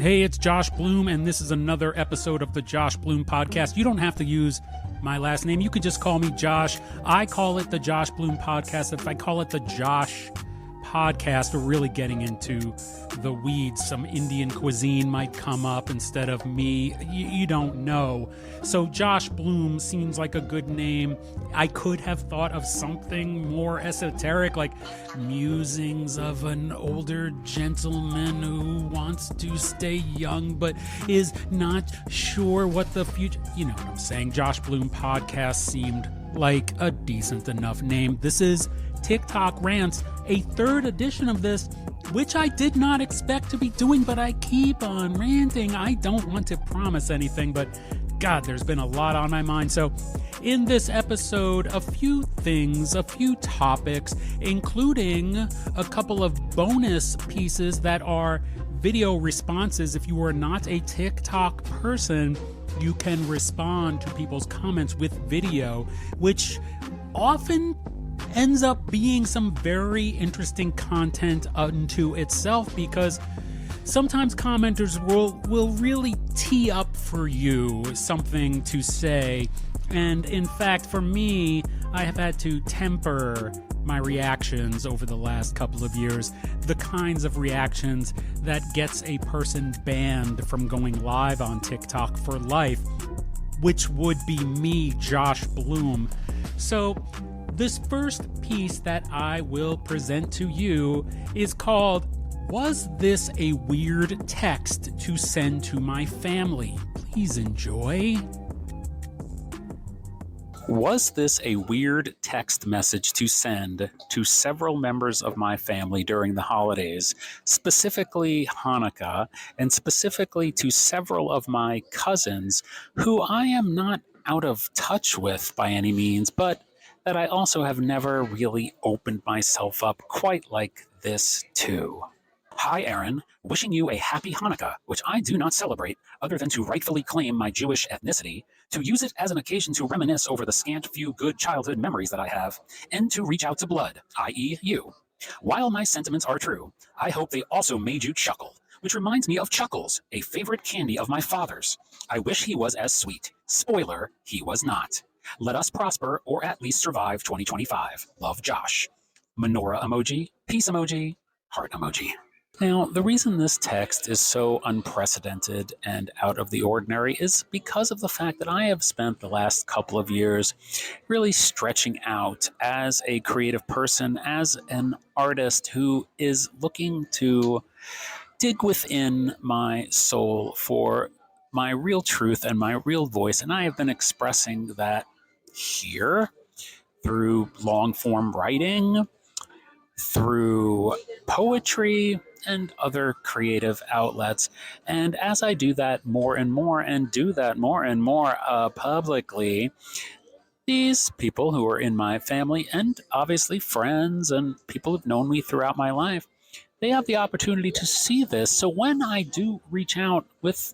Hey, it's Josh Bloom, and this is another episode of the Josh Bloom Podcast. You don't have to use my last name. You can just call me Josh. I call it the Josh Bloom Podcast. If I call it the Josh Podcast, we're really getting into the weeds. Some Indian cuisine might come up instead of me. You don't know. So Josh Bloom seems like a good name. I could have thought of something more esoteric, like musings of an older gentleman who wants to stay young but is not sure what the future... You know what I'm saying. Josh Bloom Podcast seemed like a decent enough name. This is TikTok Rants, a third edition of this, which I did not expect to be doing, but I keep on ranting. I don't want to promise anything, but God, there's been a lot on my mind. So in this episode, a few things, a few topics, including a couple of bonus pieces that are video responses. If you are not a TikTok person, you can respond to people's comments with video, which often ends up being some very interesting content unto itself, because sometimes commenters will really tee up for you something to say. And in fact, for me, I have had to temper my reactions over the last couple of years, the kinds of reactions that gets a person banned from going live on TikTok for life, which would be me, Josh Bloom. So this first piece that I will present to you is called, "Was this a weird text to send to my family?" Please enjoy. Was this a weird text message to send to several members of my family during the holidays, specifically Hanukkah, and specifically to several of my cousins who I am not out of touch with by any means, but that I also have never really opened myself up quite like this to? Hi, Aaron. Wishing you a happy Hanukkah, which I do not celebrate other than to rightfully claim my Jewish ethnicity, to use it as an occasion to reminisce over the scant few good childhood memories that I have, and to reach out to blood, i.e. you. While my sentiments are true, I hope they also made you chuckle, which reminds me of Chuckles, a favorite candy of my father's. I wish he was as sweet. Spoiler, he was not. Let us prosper, or at least survive 2025. Love, Josh. Menorah emoji, peace emoji, heart emoji. Now, the reason this text is so unprecedented and out of the ordinary is because of the fact that I have spent the last couple of years really stretching out as a creative person, as an artist who is looking to dig within my soul for my real truth and my real voice. And I have been expressing that here through long-form writing, through poetry, and other creative outlets. And as I do that more and more, and do that more and more publicly, these people who are in my family, and obviously friends and people who've known me throughout my life, they have the opportunity to see this. So when I do reach out with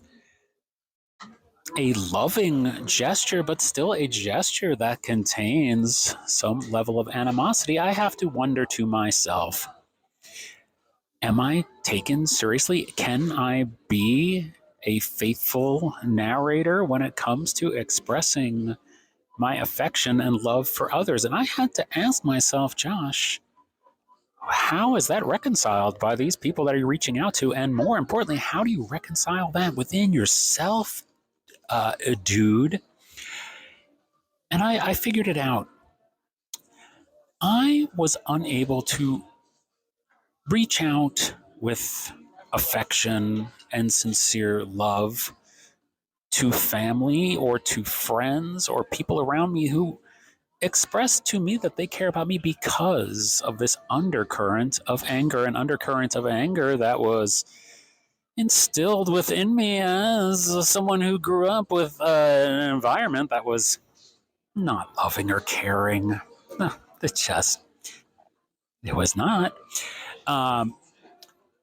a loving gesture, but still a gesture that contains some level of animosity, I have to wonder to myself, am I taken seriously? Can I be a faithful narrator when it comes to expressing my affection and love for others? And I had to ask myself, Josh, how is that reconciled by these people that you're reaching out to? And more importantly, how do you reconcile that within yourself, dude? And I figured it out. I was unable to reach out with affection and sincere love to family or to friends or people around me who expressed to me that they care about me because of this undercurrent of anger that was instilled within me as someone who grew up with an environment that was not loving or caring. It was not.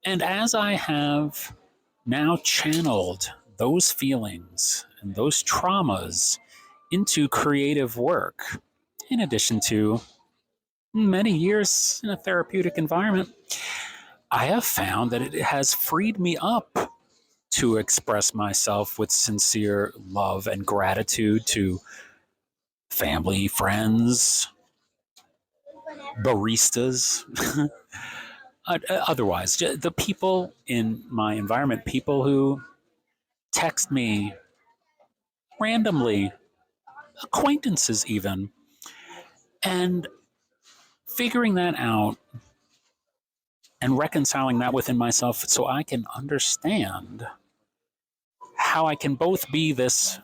And as I have now channeled those feelings and those traumas into creative work, in addition to many years in a therapeutic environment, I have found that it has freed me up to express myself with sincere love and gratitude to family, friends, baristas. Otherwise, the people in my environment, people who text me randomly, acquaintances even, and figuring that out and reconciling that within myself so I can understand how I can both be this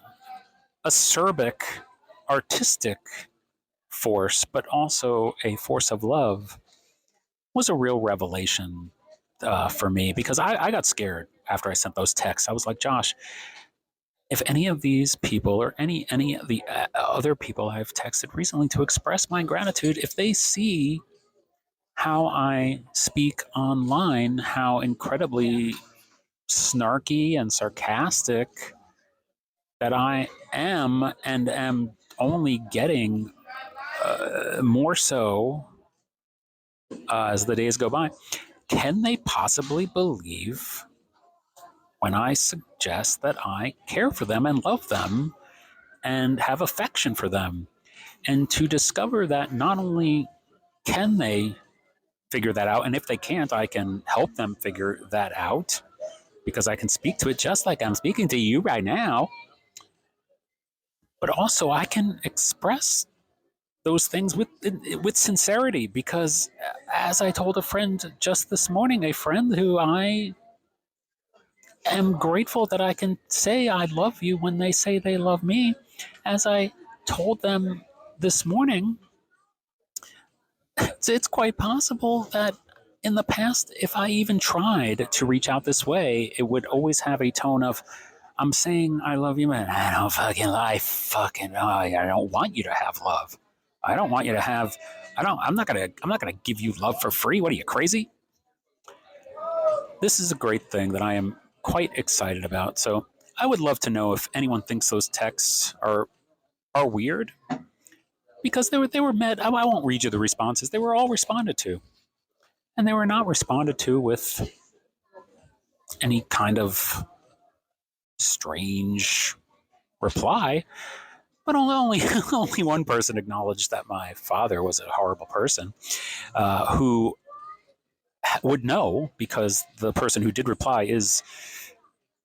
acerbic, artistic force, but also a force of love was a real revelation for me because I got scared after I sent those texts. I was like, Josh, if any of these people or any of the other people I've texted recently to express my gratitude, if they see how I speak online, how incredibly snarky and sarcastic that I am and am only getting more so as the days go by, can they possibly believe when I suggest that I care for them and love them and have affection for them? And to discover that not only can they figure that out, and if they can't, I can help them figure that out because I can speak to it just like I'm speaking to you right now. But also, I can express those things with sincerity because, as I told a friend just this morning, a friend who I am grateful that I can say I love you when they say they love me, as I told them this morning, it's quite possible that in the past, if I even tried to reach out this way, it would always have a tone of, I'm saying I love you, man. I don't fucking, I don't want you to have love. I don't want you to have, I'm not gonna give you love for free. What are you, crazy? This is a great thing that I am quite excited about. So I would love to know if anyone thinks those texts are weird because they were met. I won't read you the responses. They were all responded to, and they were not responded to with any kind of strange reply. But only only one person acknowledged that my father was a horrible person, who would know because the person who did reply is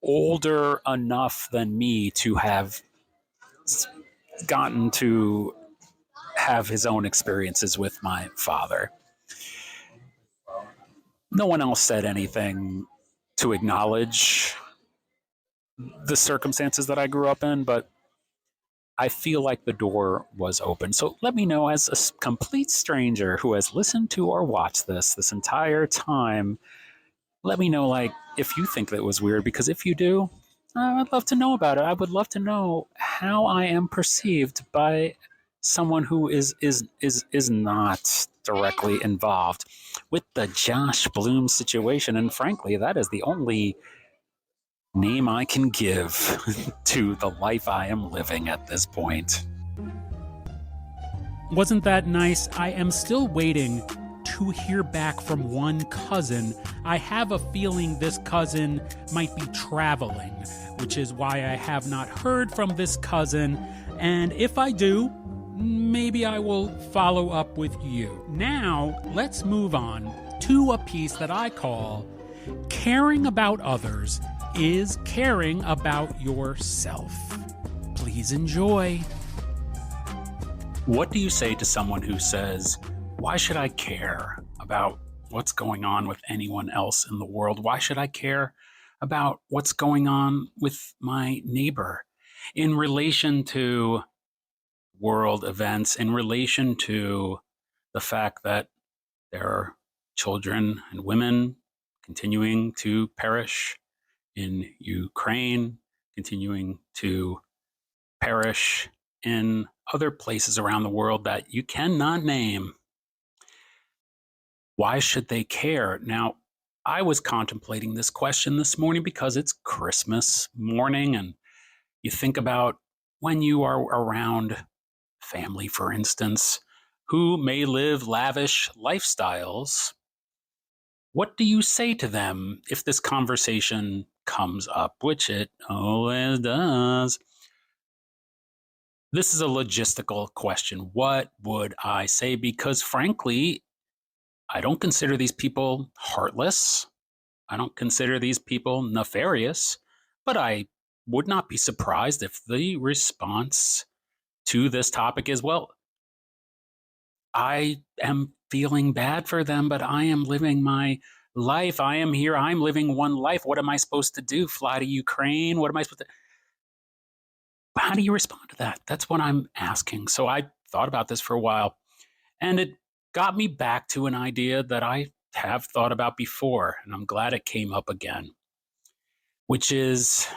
older enough than me to have gotten to have his own experiences with my father. No one else said anything to acknowledge the circumstances that I grew up in, but I feel like the door was open. So let me know, as a complete stranger who has listened to or watched this entire time, let me know, like, if you think that was weird, because if you do, I'd love to know about it. I would love to know how I am perceived by someone who is not directly involved with the Josh Bloom situation. And frankly, that is the only name I can give to the life I am living at this point. Wasn't that nice? I am still waiting to hear back from one cousin. I have a feeling this cousin might be traveling, which is why I have not heard from this cousin. And if I do, maybe I will follow up with you. Now, let's move on to a piece that I call Caring About Others is Caring About Yourself. Please enjoy. What do you say to someone who says, why should I care about what's going on with anyone else in the world? Why should I care about what's going on with my neighbor in relation to world events, in relation to the fact that there are children and women continuing to perish in Ukraine, continuing to perish in other places around the world that you cannot name? Why should they care? Now, I was contemplating this question this morning because it's Christmas morning, and you think about when you are around family, for instance, who may live lavish lifestyles. What do you say to them if this conversation comes up, which it always does. This is a logistical question. What would I say? Because frankly, I don't consider these people heartless. I don't consider these people nefarious, but I would not be surprised if the response to this topic is, well, I am feeling bad for them, but I am living my life. I am here. I'm living one life. What am I supposed to do? Fly to Ukraine? What am I supposed to? How do you respond to that? That's what I'm asking. So I thought about this for a while, and it got me back to an idea that I have thought about before, and I'm glad it came up again, which is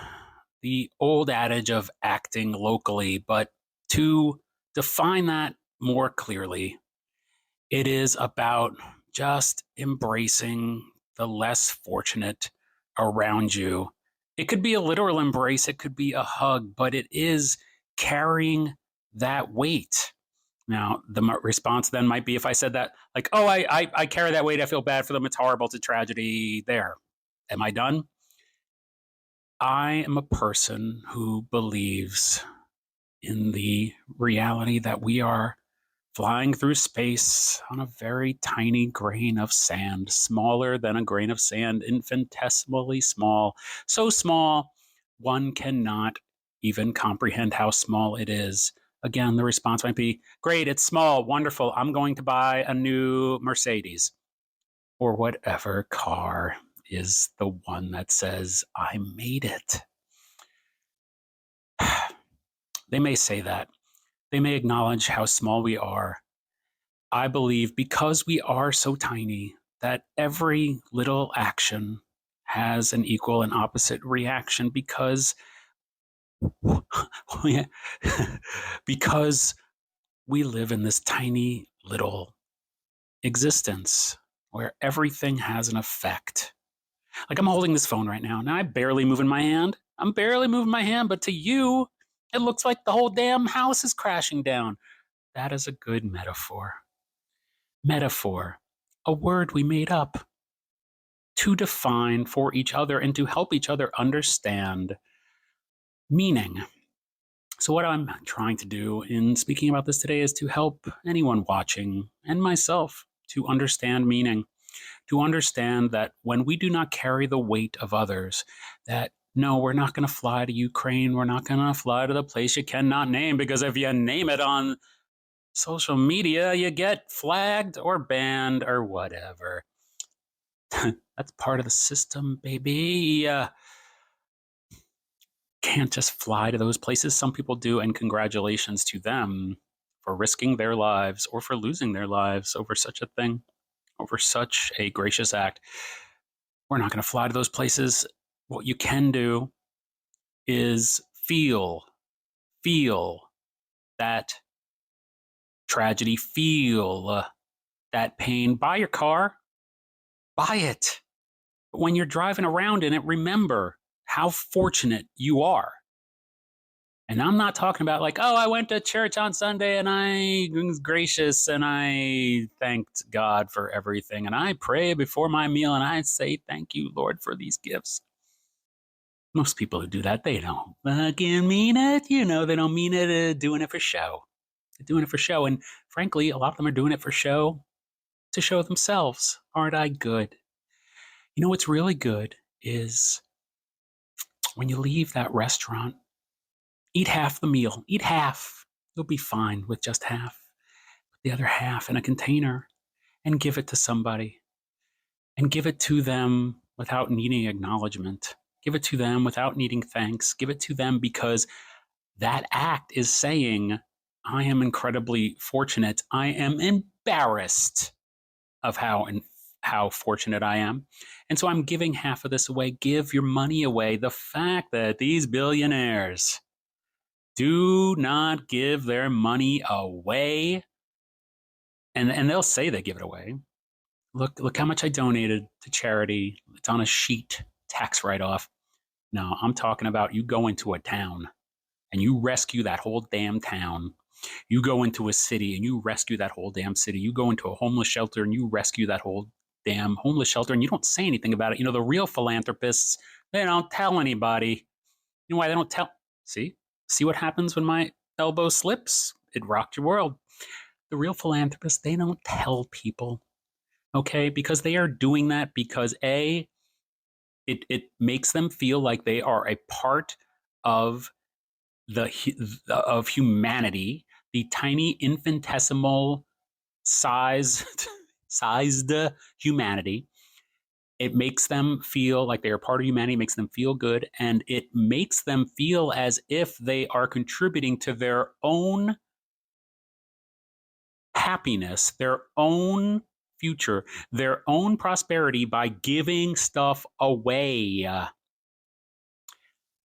the old adage of acting locally. But to define that more clearly, it is about just embracing the less fortunate around you. It could be a literal embrace, it could be a hug, but it is carrying that weight. Now, the response then might be if I said that, like, oh, I carry that weight, I feel bad for them, it's horrible, it's a tragedy. There. Am I done? I am a person who believes in the reality that we are flying through space on a very tiny grain of sand, smaller than a grain of sand, infinitesimally small, so small one cannot even comprehend how small it is. Again, the response might be, great, it's small, wonderful, I'm going to buy a new Mercedes, or whatever car is the one that says, I made it. They may say that. They may acknowledge how small we are. I believe because we are so tiny that every little action has an equal and opposite reaction because because we live in this tiny little existence where everything has an effect. Like I'm holding this phone right now. Now I'm barely moving my hand. But to you, it looks like the whole damn house is crashing down. That is a good metaphor. Metaphor, a word we made up to define for each other and to help each other understand meaning. So, what I'm trying to do in speaking about this today is to help anyone watching and myself to understand meaning, to understand that when we do not carry the weight of others, that no, we're not going to fly to Ukraine, we're not going to fly to the place you cannot name, because if you name it on social media, you get flagged or banned or whatever. That's part of the system, baby. Can't just fly to those places. Some people do, and congratulations to them for risking their lives or for losing their lives over such a thing, over such a gracious act. We're not going to fly to those places. What you can do is feel that tragedy, feel that pain. Buy your car, buy it. But when you're driving around in it, remember how fortunate you are. And I'm not talking about like, oh, I went to church on Sunday and I was gracious and I thanked God for everything. And I pray before my meal and I say, thank you, Lord, for these gifts. Most people who do that, they don't fucking mean it. You know, they don't mean it, doing it for show. They're doing it for show. And frankly, a lot of them are doing it for show to show themselves. Aren't I good? You know what's really good is when you leave that restaurant, eat half the meal. Eat half. You'll be fine with just half. Put the other half in a container and give it to somebody. And give it to them without needing acknowledgement. Give it to them without needing thanks. Give it to them because that act is saying, I am incredibly fortunate. I am embarrassed of how fortunate I am. And so I'm giving half of this away. Give your money away. The fact that these billionaires do not give their money away, and they'll say they give it away. Look how much I donated to charity. It's on a sheet, tax write-off. No, I'm talking about you go into a town and you rescue that whole damn town. You go into a city and you rescue that whole damn city. You go into a homeless shelter and you rescue that whole damn homeless shelter and you don't say anything about it. The real philanthropists, they don't tell anybody. You know why they don't tell? See what happens when my elbow slips? It rocked your world. The real philanthropists, they don't tell people, okay? Because they are doing that because it makes them feel like they are a part of of humanity, the tiny infinitesimal sized humanity. It makes them feel like they are part of humanity, makes them feel good, and it makes them feel as if they are contributing to their own happiness, their own future, their own prosperity by giving stuff away.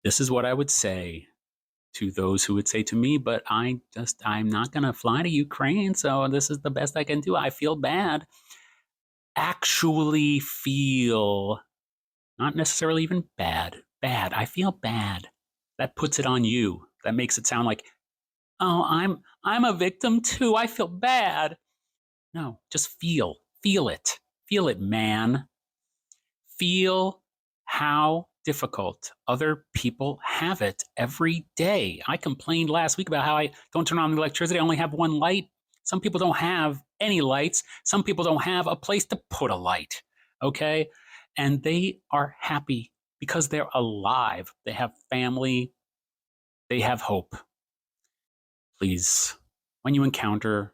This is what I would say to those who would say to me, but I'm not going to fly to Ukraine, so this is the best I can do. I feel bad. Actually feel, not necessarily even bad. I feel bad. That puts it on you. That makes it sound like, oh, I'm a victim too. I feel bad. No, just feel it. Feel it, man. Feel how difficult other people have it every day. I complained last week about how I don't turn on the electricity. I only have one light. Some people don't have any lights. Some people don't have a place to put a light. Okay? And they are happy because they're alive. They have family. They have hope. Please, when you encounter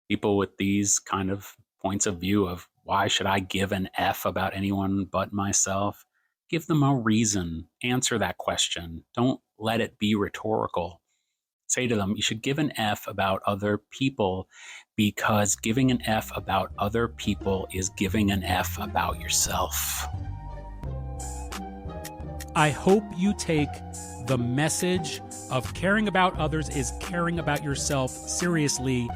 people with these kind of points of view of why should I give an F about anyone but myself, give them a reason. Answer that question. Don't let it be rhetorical. Say to them, you should give an F about other people because giving an F about other people is giving an F about yourself. I hope you take the message of caring about others is caring about yourself seriously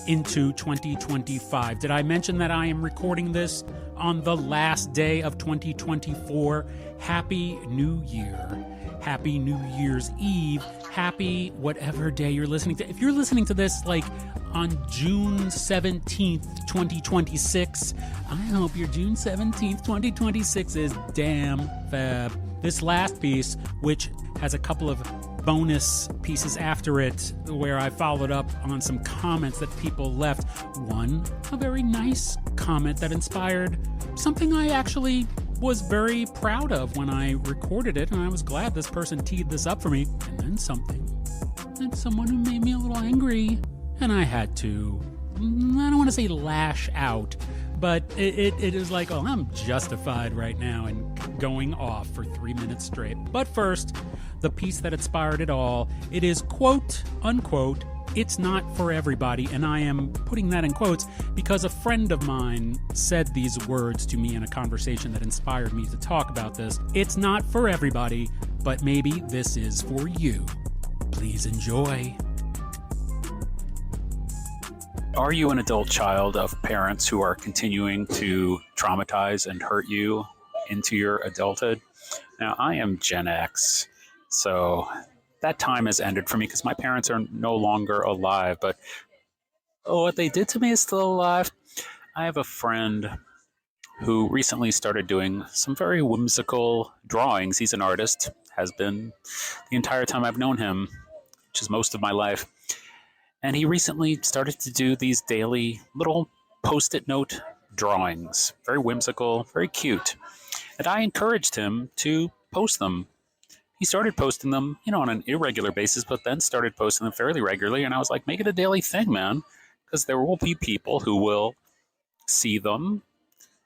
into 2025. Did I mention that I am recording this on the last day of 2024? Happy New Year. Happy New Year's Eve. Happy whatever day you're listening to. If you're listening to this like on June 17th, 2026, I hope your June 17th, 2026 is damn fab. This last piece, which has a couple of bonus pieces after it where I followed up on some comments that people left. One, a very nice comment that inspired something I actually was very proud of when I recorded it, and I was glad this person teed this up for me. And then something, and someone who made me a little angry, and I had to, I don't want to say lash out, but it is like, oh, I'm justified right now in going off for 3 minutes straight. But first, the piece that inspired it all, it is quote unquote, it's not for everybody, and I am putting that in quotes because a friend of mine said these words to me in a conversation that inspired me to talk about this. It's not for everybody, but maybe this is for you. Please enjoy. Are you an adult child of parents who are continuing to traumatize and hurt you into your adulthood? Now, I am Gen X, so that time has ended for me because my parents are no longer alive, but what they did to me is still alive. I have a friend who recently started doing some very whimsical drawings. He's an artist, has been the entire time I've known him, which is most of my life. And he recently started to do these daily little post-it note drawings. Very whimsical, very cute. And I encouraged him to post them. He started posting them, on an irregular basis, but then started posting them fairly regularly. And I was like, make it a daily thing, man. Because there will be people who will see them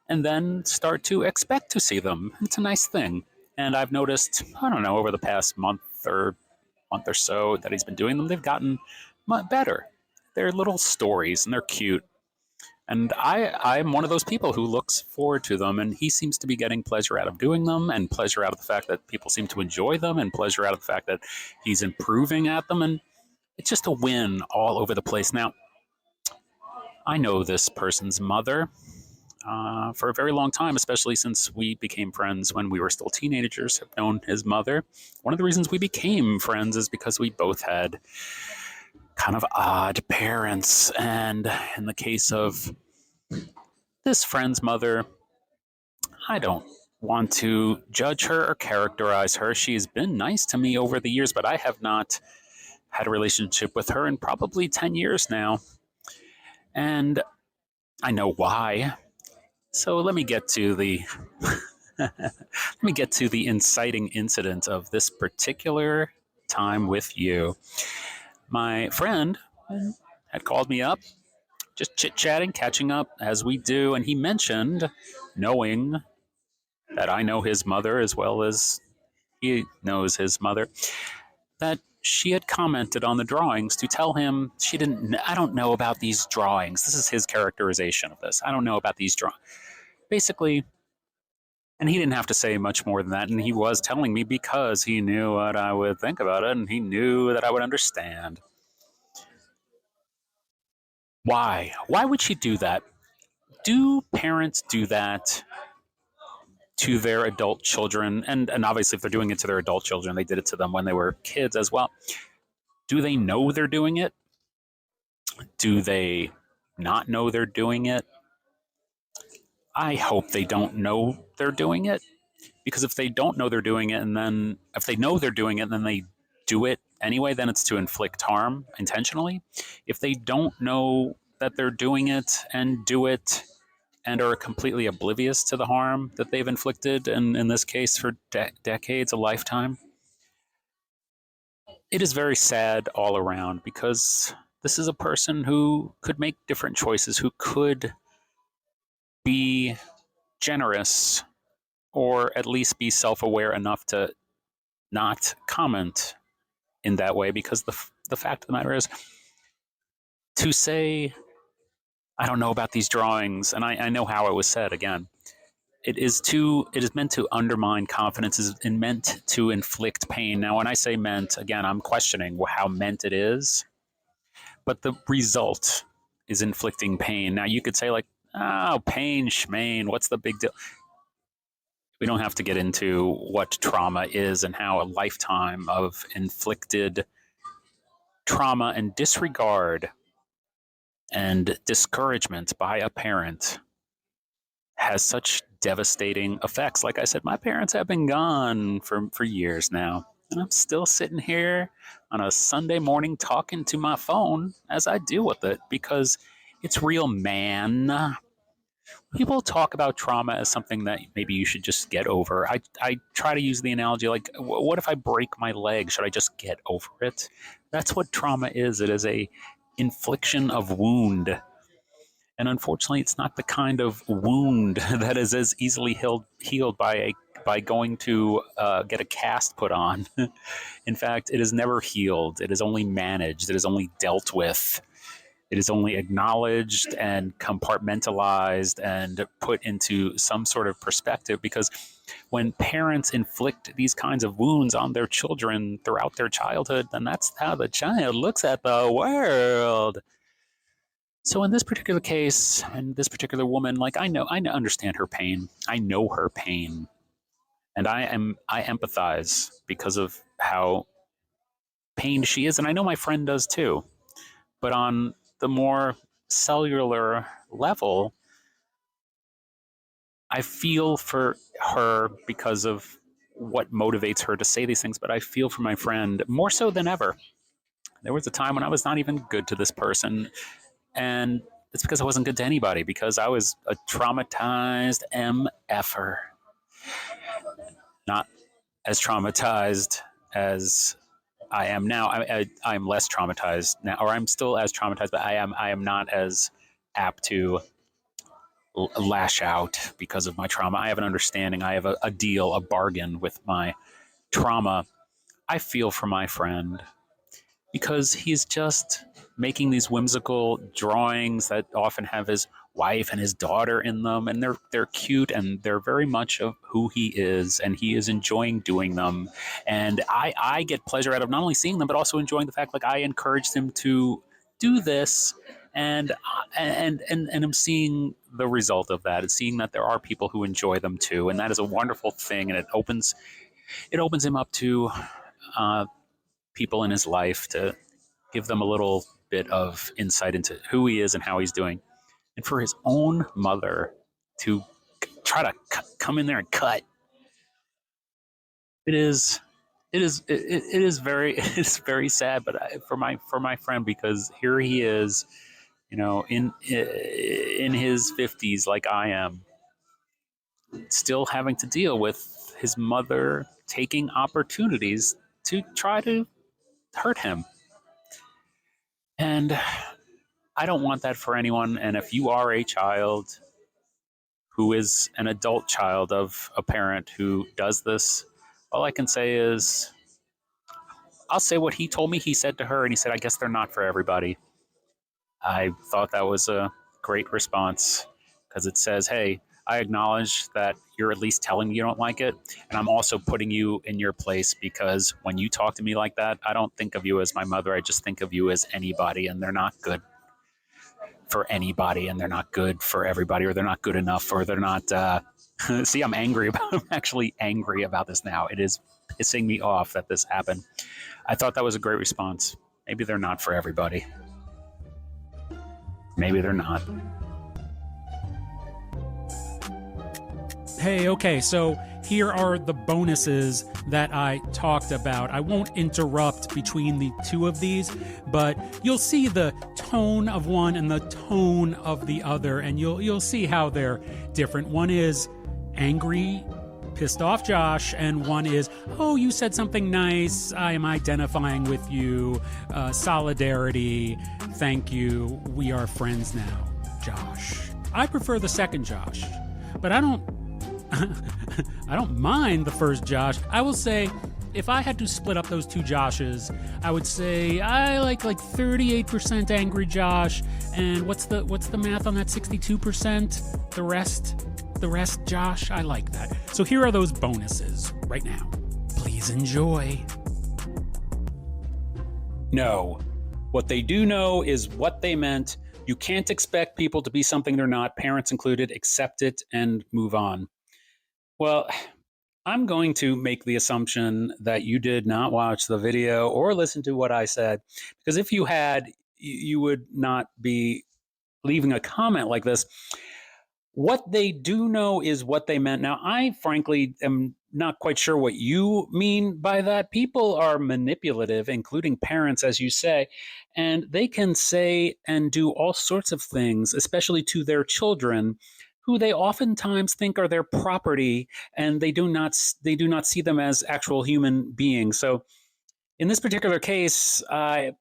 and then start to expect to see them. It's a nice thing. And I've noticed, I don't know, over the past month or so that he's been doing them, they've gotten better. They're little stories and they're cute. And I'm one of those people who looks forward to them, and he seems to be getting pleasure out of doing them, and pleasure out of the fact that people seem to enjoy them, and pleasure out of the fact that he's improving at them, and it's just a win all over the place. Now, I know this person's mother for a very long time, especially since we became friends when we were still teenagers, have known his mother. One of the reasons we became friends is because we both had kind of odd parents, and in the case of This friend's mother, I don't want to judge her or characterize her. She's been nice to me over the years, but I have not had a relationship with her in probably 10 years now. And I know why. So let me get to the let me get to the inciting incident of this particular time with you. My friend had called me up, just chit-chatting, catching up as we do, and he mentioned, knowing that I know his mother as well as he knows his mother, that she had commented on the drawings to tell him I don't know about these drawings. This is his characterization of this. I don't know about these drawings. Basically, and he didn't have to say much more than that, and he was telling me because he knew what I would think about it, and he knew that I would understand. Why? Why would she do that? Do parents do that to their adult children? And obviously, if they're doing it to their adult children, they did it to them when they were kids as well. Do they know they're doing it? Do they not know they're doing it? I hope they don't know they're doing it, because if they don't know they're doing it, and then if they know they're doing it and then they do it anyway, then it's to inflict harm intentionally. If they don't know that they're doing it and do it and are completely oblivious to the harm that they've inflicted, and in this case for decades, a lifetime, it is very sad all around, because this is a person who could make different choices, who could be generous or at least be self-aware enough to not comment in that way, because the fact of the matter is, to say, I don't know about these drawings, and I know how it was said again, it is meant to undermine confidence, is meant to inflict pain. Now, when I say meant, again, I'm questioning how meant it is, but the result is inflicting pain. Now, you could say, like, oh, pain, schmain, what's the big deal? We don't have to get into what trauma is and how a lifetime of inflicted trauma and disregard and discouragement by a parent has such devastating effects. Like I said, my parents have been gone for years now, and I'm still sitting here on a Sunday morning talking to my phone as I deal with it, because it's real, man. People talk about trauma as something that maybe you should just get over. I try to use the analogy, like, what if I break my leg? Should I just get over it? That's what trauma is. It is a infliction of wound. And unfortunately, it's not the kind of wound that is as easily healed by going to get a cast put on. In fact, it is never healed. It is only managed. It is only dealt with. It is only acknowledged and compartmentalized and put into some sort of perspective, because when parents inflict these kinds of wounds on their children throughout their childhood, then that's how the child looks at the world. So in this particular case, and this particular woman, like, I understand her pain. I know her pain. And I empathize because of how pained she is. And I know my friend does too. But on the more cellular level, I feel for her because of what motivates her to say these things, but I feel for my friend more so than ever. There was a time when I was not even good to this person, and it's because I wasn't good to anybody, because I was a traumatized MFer. Not as traumatized as I am now. I'm less traumatized now, or I'm still as traumatized, but I am not as apt to lash out because of my trauma. I have an understanding. I have a deal, a bargain with my trauma. I feel for my friend because he's just making these whimsical drawings that often have his wife and his daughter in them, and they're cute, and they're very much of who he is, and he is enjoying doing them. And I get pleasure out of not only seeing them but also enjoying the fact, like, I encouraged him to do this, and I'm seeing the result of that, and seeing that there are people who enjoy them too, and that is a wonderful thing, and it opens him up to people in his life, to give them a little bit of insight into who he is and how he's doing. And for his own mother to try to come in there and cut, it is it is very it's very sad. But for my friend, because here he is, in his 50s, like I am, still having to deal with his mother taking opportunities to try to hurt him. And I don't want that for anyone. And if you are a child who is an adult child of a parent who does this, all I can say is I'll say what he told me he said to her. And he said, I guess they're not for everybody. I thought that was a great response because it says, hey, I acknowledge that you're at least telling me you don't like it. And I'm also putting you in your place because when you talk to me like that, I don't think of you as my mother. I just think of you as anybody, and they're not good for anybody, and they're not good for everybody, or they're not good enough, or they're not. See, I'm actually angry about this now. It is pissing me off that this happened. I thought that was a great response. Maybe they're not for everybody. Maybe they're not. Hey, okay, so here are the bonuses that I talked about. I won't interrupt between the two of these, but you'll see the tone of one and the tone of the other, and you'll see how they're different. One is angry, pissed off Josh, and one is, oh, you said something nice, I am identifying with you, solidarity, thank you, we are friends now, Josh. I prefer the second Josh, but I don't mind the first Josh. I will say, if I had to split up those two Joshes, I would say I like 38% angry Josh, and what's the math on that? 62%? The rest Josh. I like that. So here are those bonuses right now. Please enjoy. No. What they do know is what they meant. You can't expect people to be something they're not, parents included. Accept it and move on. Well, I'm going to make the assumption that you did not watch the video or listen to what I said, because if you had, you would not be leaving a comment like this. What they do know is what they meant. Now, I frankly am not quite sure what you mean by that. People are manipulative, including parents, as you say, and they can say and do all sorts of things, especially to their children, who they oftentimes think are their property, and they do not see them as actual human beings. So in this particular case, I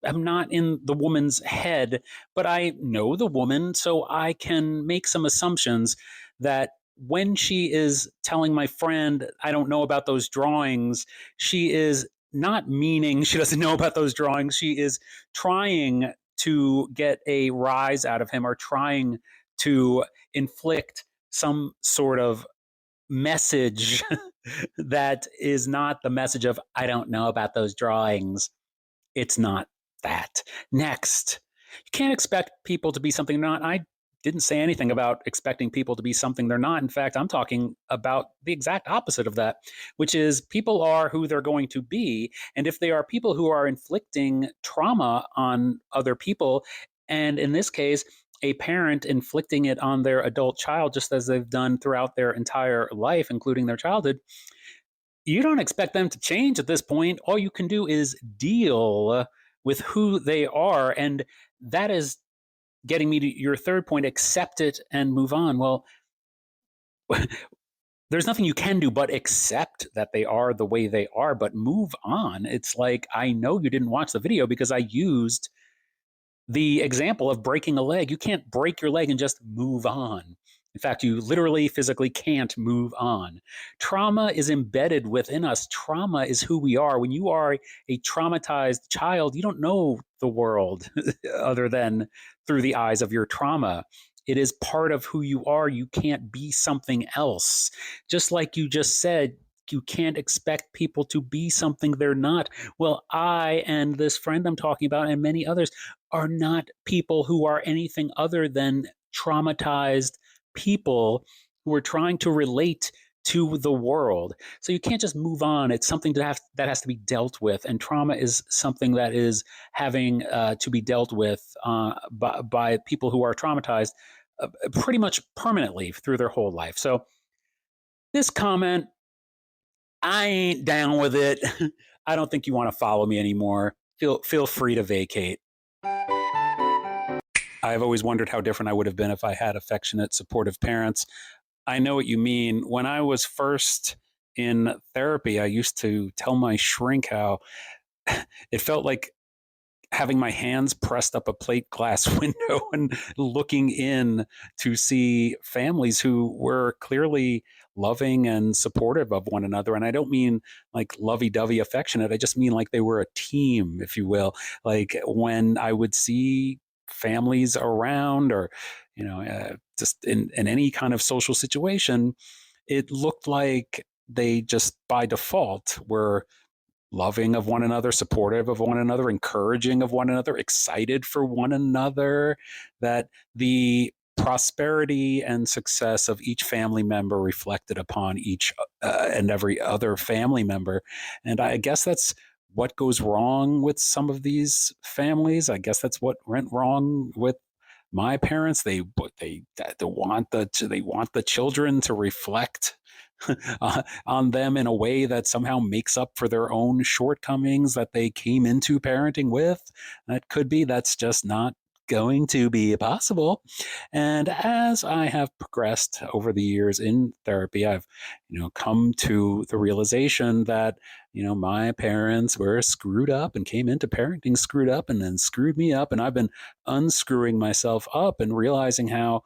am not in the woman's head, but I know the woman, so I can make some assumptions that when she is telling my friend, I don't know about those drawings, she is not meaning she doesn't know about those drawings. She is trying to get a rise out of him, or trying to inflict some sort of message that is not the message of, I don't know about those drawings. It's not that. Next, you can't expect people to be something they're not. I didn't say anything about expecting people to be something they're not. In fact, I'm talking about the exact opposite of that, which is people are who they're going to be. And if they are people who are inflicting trauma on other people, and in this case, a parent inflicting it on their adult child, just as they've done throughout their entire life, including their childhood, you don't expect them to change at this point. All you can do is deal with who they are. And that is getting me to your third point: accept it and move on. Well, there's nothing you can do but accept that they are the way they are, but move on. It's like, I know you didn't watch the video because I used the example of breaking a leg. You can't break your leg and just move on. In fact, you literally physically can't move on. Trauma is embedded within us. Trauma is who we are. When you are a traumatized child, you don't know the world other than through the eyes of your trauma. It is part of who you are. You can't be something else. Just like you just said, you can't expect people to be something they're not. Well, I and this friend I'm talking about and many others are not people who are anything other than traumatized people who are trying to relate to the world. So you can't just move on. It's something that has to be dealt with. And trauma is something that is having to be dealt with by people who are traumatized pretty much permanently through their whole life. So this comment, I ain't down with it. I don't think you want to follow me anymore. Feel free to vacate. I've always wondered how different I would have been if I had affectionate, supportive parents. I know what you mean. When I was first in therapy, I used to tell my shrink how it felt like having my hands pressed up a plate glass window and looking in to see families who were clearly loving and supportive of one another. And I don't mean like lovey-dovey affectionate. I just mean like they were a team, if you will. Like when I would see families around or, just in any kind of social situation, it looked like they just by default were loving of one another, supportive of one another, encouraging of one another, excited for one another, that the prosperity and success of each family member reflected upon each and every other family member. And I guess that's what goes wrong with some of these families. I guess that's what went wrong with my parents. They want the children to reflect on them in a way that somehow makes up for their own shortcomings that they came into parenting with. That's just not going to be possible. And as I have progressed over the years in therapy, I've, come to the realization that, my parents were screwed up and came into parenting screwed up and then screwed me up. And I've been unscrewing myself up and realizing how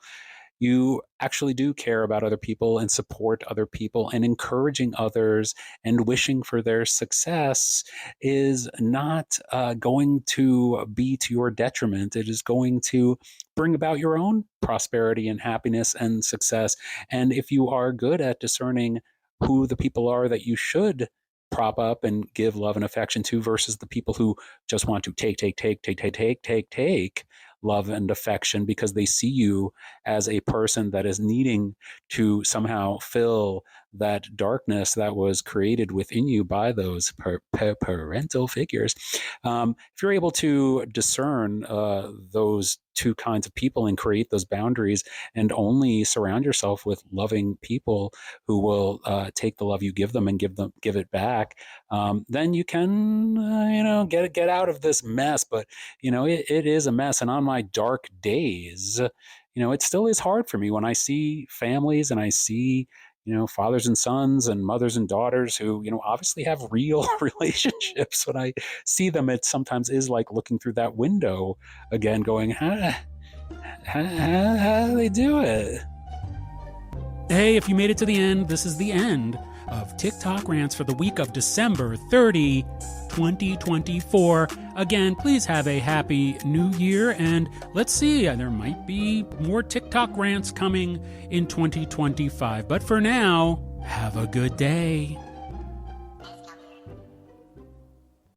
you actually do care about other people and support other people, and encouraging others and wishing for their success is not going to be to your detriment. It is going to bring about your own prosperity and happiness and success. And if you are good at discerning who the people are that you should prop up and give love and affection to versus the people who just want to take love and affection because they see you as a person that is needing to somehow fill that darkness that was created within you by those parental figures. If you're able to discern those two kinds of people and create those boundaries and only surround yourself with loving people who will take the love you give them and give it back, then you can get out of this mess. But it is a mess. And on my dark days, it still is hard for me when I see families and I see fathers and sons and mothers and daughters who, obviously have real relationships. When I see them, it sometimes is like looking through that window again, going, how do they do it? Hey, if you made it to the end, this is the end of TikTok Rants for the week of December 30, 2024. Again, please have a happy new year, and let's see, there might be more TikTok Rants coming in 2025. But for now, have a good day.